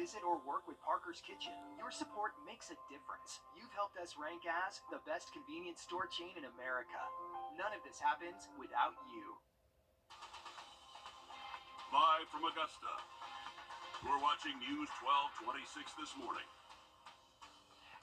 visit or work with Parker's Kitchen. Your support makes a difference. You've helped us rank as the best convenience store chain in America. None of this happens without you. Live from Augusta, you're watching News 1226 this morning.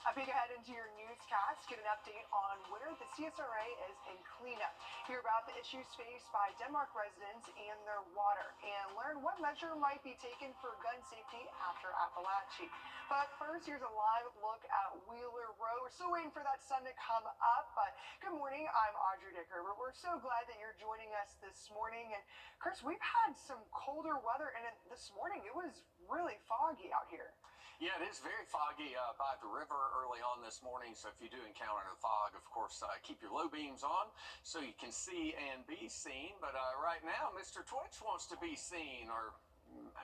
A peek ahead into your newscast, get an update on where the CSRA is in cleanup. Hear about the issues faced by Denmark residents and their water, and learn what measure might be taken for gun safety after Appalachia. But first, here's a live look at Wheeler Road. We're still waiting for that sun to come up, but good morning. I'm Wrdw. We're so glad that you're joining us this morning. And Chris, we've had some colder weather, and this morning it was really foggy out here. Yeah, it is very foggy by the river early on this morning, so if you do encounter the fog, of course, keep your low beams on so you can see and be seen. But right now, Mr. Twitch wants to be seen, or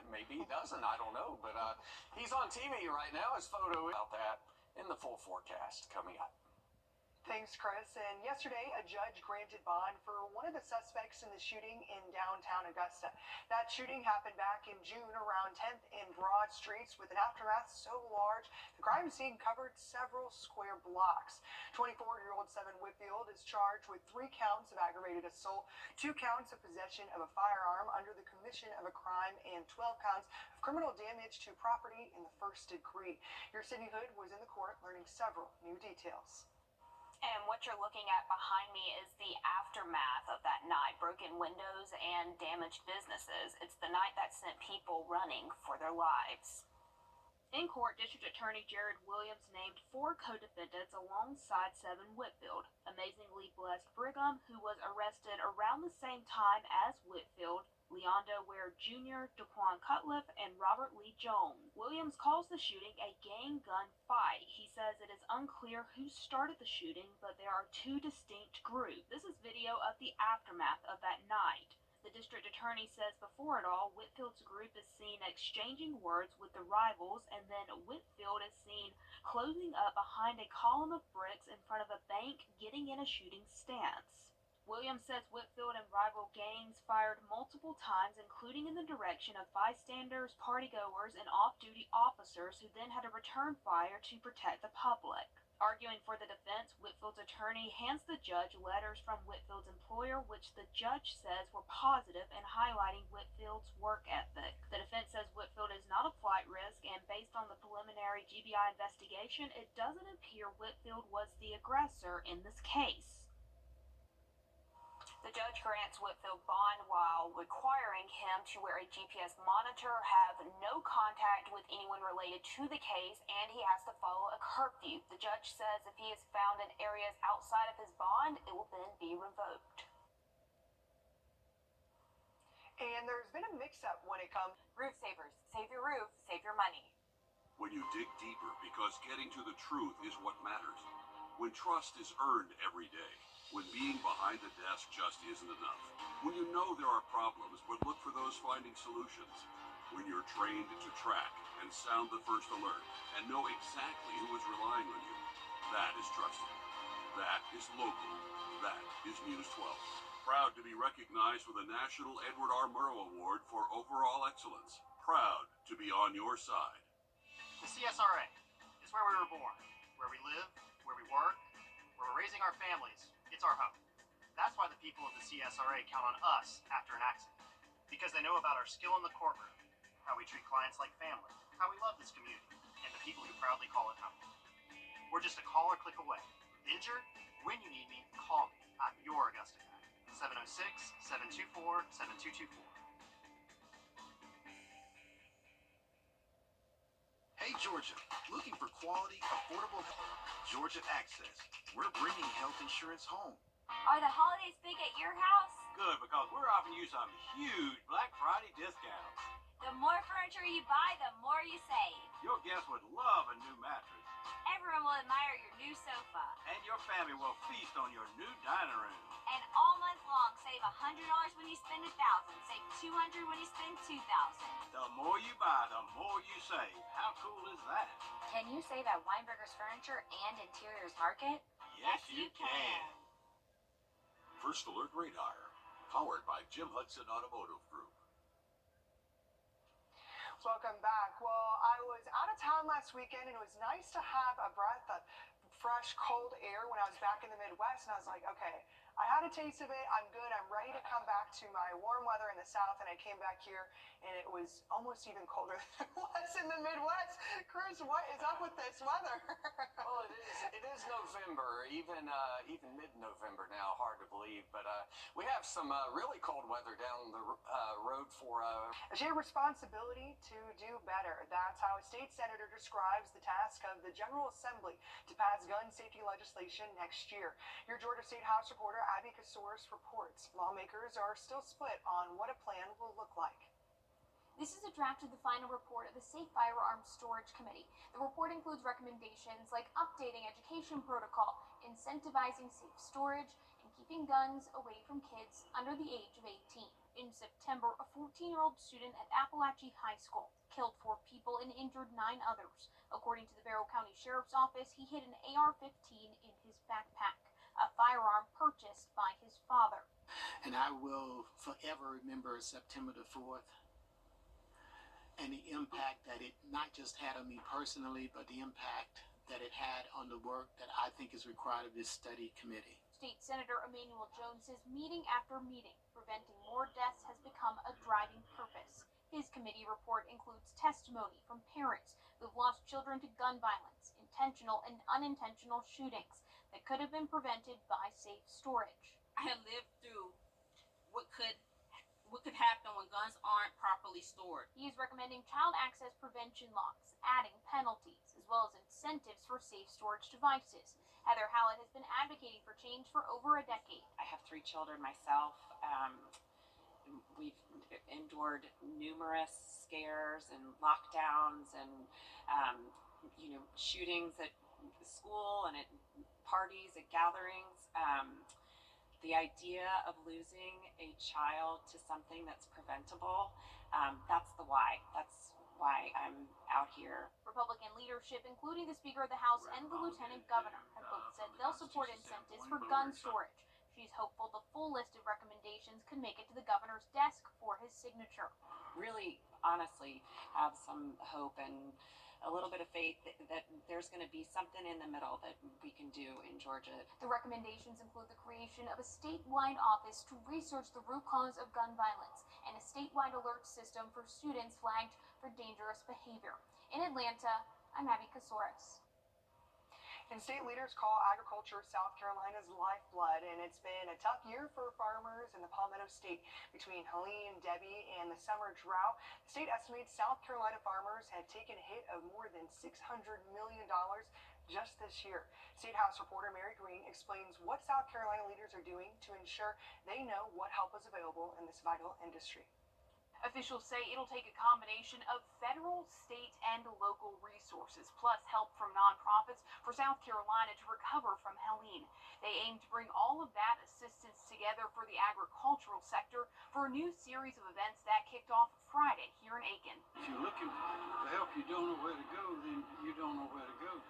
maybe he doesn't, I don't know. But he's on TV right now. His photo about that in the full forecast coming up. Thanks, Chris. And yesterday, a judge granted bond for one of the suspects in the shooting in downtown Augusta. That shooting happened back in June around 10th and Broad Streets with an aftermath so large the crime scene covered several square blocks. 24-year-old Seven Whitfield is charged with 3 counts of aggravated assault, 2 counts of possession of a firearm under the commission of a crime, and 12 counts of criminal damage to property in the first degree. Your Sydney Hood was in the court learning several new details. And what you're looking at behind me is the aftermath of that night. Broken windows and damaged businesses. It's the night that sent people running for their lives. In court, District Attorney Jared Williams named 4 co-defendants alongside Seven Whitfield. Amazingly Blessed Brigham, who was arrested around the same time as Whitfield, Leondo Ware Jr., Daquan Cutliff, and Robert Lee Jones. Williams calls the shooting a gang gun fight. He says it is unclear who started the shooting, but there are 2 distinct groups. This is video of the aftermath of that night. The district attorney says before it all, Whitfield's group is seen exchanging words with the rivals, and then Whitfield is seen closing up behind a column of bricks in front of a bank, getting in a shooting stance. Williams says Whitfield and rival gangs fired multiple times, including in the direction of bystanders, partygoers, and off-duty officers who then had to return fire to protect the public. Arguing for the defense, Whitfield's attorney hands the judge letters from Whitfield's employer, which the judge says were positive and highlighting Whitfield's work ethic. The defense says Whitfield is not a flight risk, and based on the preliminary GBI investigation, it doesn't appear Whitfield was the aggressor in this case. The judge grants Whitfield bond while requiring him to wear a GPS monitor, have no contact with anyone related to the case, and he has to follow a curfew. The judge says if he is found in areas outside of his bond, it will then be revoked. And there's been a mix-up when it comes. Roof savers, save your roof, save your money. When you dig deeper, because getting to the truth is what matters. When trust is earned every day. When being behind the desk just isn't enough. When you know there are problems, but look for those finding solutions. When you're trained to track and sound the first alert and know exactly who is relying on you. That is trusted. That is local. That is News 12. Proud to be recognized with a National Edward R. Murrow Award for overall excellence. Proud to be on your side. The CSRA is where we were born, where we live, where we work, where we're raising our families. It's our home. That's why the people of the CSRA count on us after an accident. Because they know about our skill in the courtroom, how we treat clients like family, how we love this community, and the people who proudly call it home. We're just a call or click away. Injured? When you need me, call me. I'm your Augusta guy. 706-724-7224. Hey Georgia, looking for quality, affordable health? Georgia Access. We're bringing health insurance home. Are the holidays big at your house? Good, because we're offering you some huge Black Friday discounts. The more furniture you buy, the more you save. Your guests would love a new mattress. Everyone will admire your new sofa. And your family will feast on your new dining room. And all month long, save $100 when you spend $1,000. Save $200 when you spend $2,000. The more you buy, the more you save. How cool is that? Can you save at Weinberger's Furniture and Interiors Market? Yes, you can. First Alert Radar, powered by Jim Hudson Automotive Group. Welcome back. Well, I was last weekend, and it was nice to have a breath of fresh, cold air when I was back in the Midwest. And I was like, okay, I had a taste of it. I'm good. I'm ready to come back to my warm weather in the South. And I came back here, and it was almost even colder than it was in the Midwest. Chris, what is up with this weather? Well, it is November, even mid-November now. Hard to believe, but we have some really cold weather down the road for. A shared responsibility to do better. That's how a state senator describes the task of the General Assembly to pass gun safety legislation next year. Your Georgia State House reporter Abby Kasoris reports lawmakers are still split on what a plan will look like. This is a draft of the final report of the Safe Firearms Storage Committee. The report includes recommendations like updating education protocol, incentivizing safe storage, and keeping guns away from kids under the age of 18. In September, a 14-year-old student at Appalachia High School killed 4 people and injured 9 others. According to the Barrow County Sheriff's Office, he hid an AR-15 in his backpack, a firearm purchased by his father. And I will forever remember September the 4th and the impact that it not just had on me personally, but the impact that it had on the work that I think is required of this study committee. State Senator Emmanuel Jones says meeting after meeting, preventing more deaths has become a driving purpose. His committee report includes testimony from parents who've lost children to gun violence, intentional and unintentional shootings that could have been prevented by safe storage. I have lived through what could happen when guns aren't properly stored. He is recommending child access prevention laws, adding penalties, as well as incentives for safe storage devices. Heather Hallett has been advocating for change for over a decade. I have 3 children myself. We've endured numerous scares and lockdowns and, shootings at school and at parties, at gatherings. The idea of losing a child to something that's preventable, that's the why. That's why I'm out here. Republican leadership, including the Speaker of the House and the Lieutenant Governor, have both said they'll support incentives for gun storage. She's hopeful the full list of recommendations could make it to the governor's desk for his signature. Really, honestly, have some hope and a little bit of faith that there's going to be something in the middle that we can do in Georgia. The recommendations include the creation of a statewide office to research the root cause of gun violence and a statewide alert system for students flagged for dangerous behavior. In Atlanta, I'm Abby Kasoris. And state leaders call agriculture South Carolina's lifeblood, and it's been a tough year for farmers in the Palmetto State. Between Helene, Debbie, and the summer drought, the state estimates South Carolina farmers have taken a hit of more than $600 million just this year. State House reporter Mary Green explains what South Carolina leaders are doing to ensure they know what help is available in this vital industry. Officials say it'll take a combination of federal, state, and local resources, plus help from nonprofits for South Carolina to recover from Helene. They aim to bring all of that assistance together for the agricultural sector for a new series of events that kicked off Friday here in Aiken. If you're looking for help, you don't know where to go, then you don't know where to go.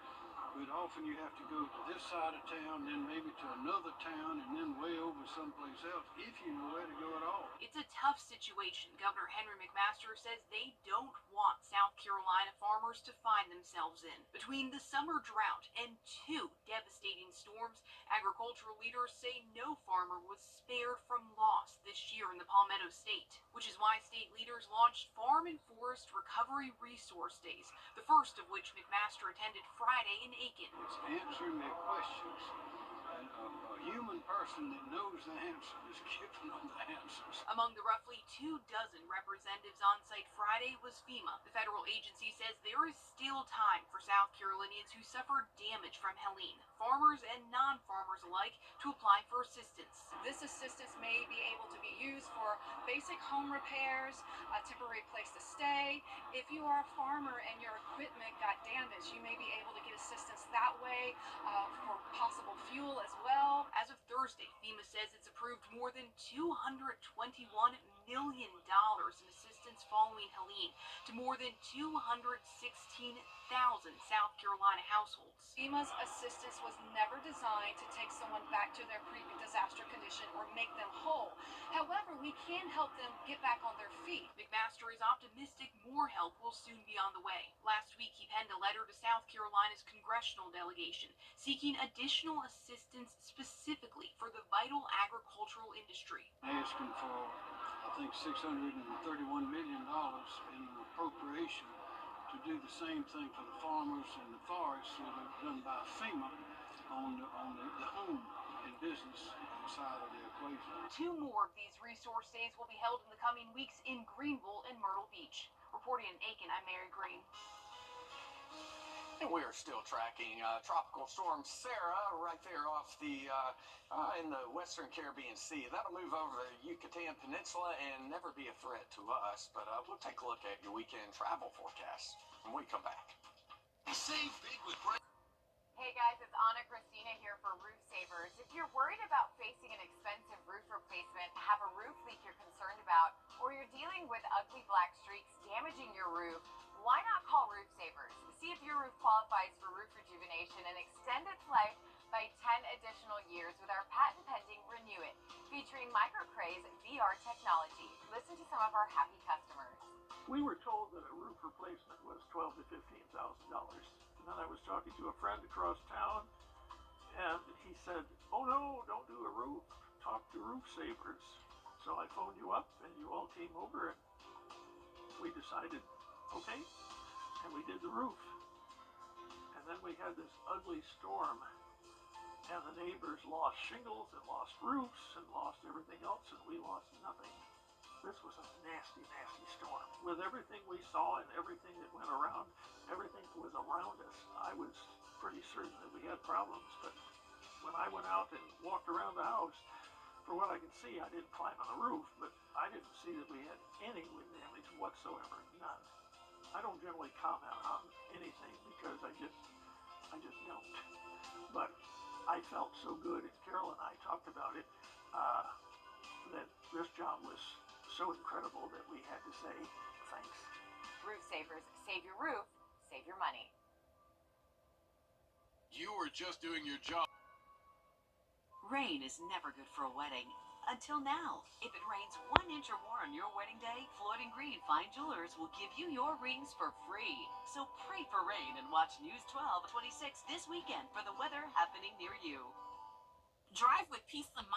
But often you have to go to this side of town, then maybe to another town, and then way over someplace else, if you know where to go at all. It's a tough situation. Governor Henry McMaster says they don't want South Carolina farmers to find themselves in. Between the summer drought and 2 devastating storms, agricultural leaders say no farmer was spared from loss this year in the Palmetto State, which is why state leaders launched Farm and Forest Recovery Resource Days, the first of which McMaster attended Friday in Aiken. It's answering their questions. And a human person that knows the answer is giving them the answers. Among the roughly 24 representatives on site Friday was FEMA. The federal agency says there is still time for South Carolinians who suffered damage from Helene, farmers and non-farmers alike, to apply for assistance. This assistance may be able to be used for basic home repairs, a temporary place to stay. If you are a farmer and your equipment got damaged, you may be able to get assistance that way for possible fuel as well. As of Thursday, FEMA says it's approved more than $221 million in assistance following Helene to more than 216,000 South Carolina households. FEMA's assistance was never designed to take someone back to their pre-disaster condition or make them whole. However, we can help them get back on their feet. McMaster is optimistic more help will soon be on the way. Last week, he penned a letter South Carolina's congressional delegation, seeking additional assistance specifically for the vital agricultural industry. Asking for, I think, $631 million in appropriation to do the same thing for the farmers and the forests that are done by FEMA on the home and business side of the equation. 2 more of these resource days will be held in the coming weeks in Greenville and Myrtle Beach. Reporting in Aiken, I'm Mary Green. And we are still tracking Tropical Storm Sarah right there off the in the Western Caribbean Sea. That'll move over the Yucatan Peninsula and never be a threat to us. But we'll take a look at your weekend travel forecast when we come back. Save big with Hey guys, it's Anna Christina here for Roof Savers. If you're worried about facing an expensive roof replacement, have a roof leak you're concerned about, or you're dealing with ugly black streaks damaging your roof, why not call Roof Savers? See if your roof qualifies for roof rejuvenation and extend its life by 10 additional years with our patent-pending Renew It, featuring Microcraze VR technology. Listen to some of our happy customers. We were told that a roof replacement was $12,000 to $15,000. And then I was talking to a friend across town, and he said, "Oh no, don't do a roof. Talk to Roof Savers." So I phoned you up, and you all came over, and we decided, okay, and we did the roof. And then we had this ugly storm, and the neighbors lost shingles and lost roofs and lost everything else, and we lost nothing. This was a nasty, nasty storm. With everything we saw and everything that went around, everything that was around us, I was pretty certain that we had problems. But when I went out and walked around the house, for what I could see, I didn't climb on the roof, but I didn't see that we had any wind damage whatsoever, none. I don't generally comment on anything because I just don't. But I felt so good, and Carol and I talked about it, that this job was so incredible that we had to say thanks. Roof Savers, save your roof, save your money. You were just doing your job. Rain is never good for a wedding. Until now. If it rains 1 inch or more on your wedding day, Floyd & Green Fine Jewelers will give you your rings for free. So pray for rain and watch News 12 26 this weekend for the weather happening near you. Drive with peace of mind.